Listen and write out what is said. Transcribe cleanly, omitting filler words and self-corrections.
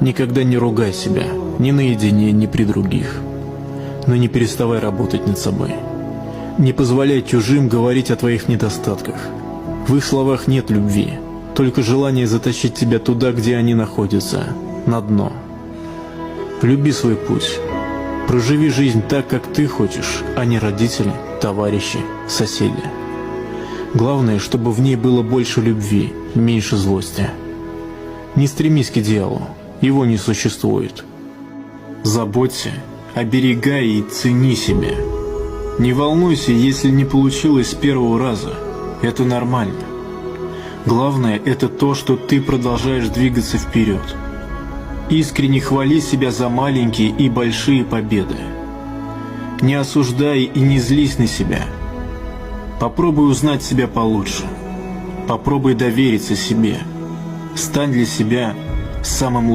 Никогда не ругай себя, ни наедине, ни при других. Но не переставай работать над собой. Не позволяй чужим говорить о твоих недостатках. В их словах нет любви, только желание затащить тебя туда, где они находятся, на дно. Люби свой путь. Проживи жизнь так, как ты хочешь, а не родители, товарищи, соседи. Главное, чтобы в ней было больше любви, меньше злости. Не стремись к идеалу, его не существует. Заботься, оберегай и цени себя. Не волнуйся, если не получилось с первого раза. Это нормально. Главное – это то, что ты продолжаешь двигаться вперед. Искренне хвали себя за маленькие и большие победы. Не осуждай и не злись на себя. Попробуй узнать себя получше. Попробуй довериться себе. Стань для себя самым лучшим.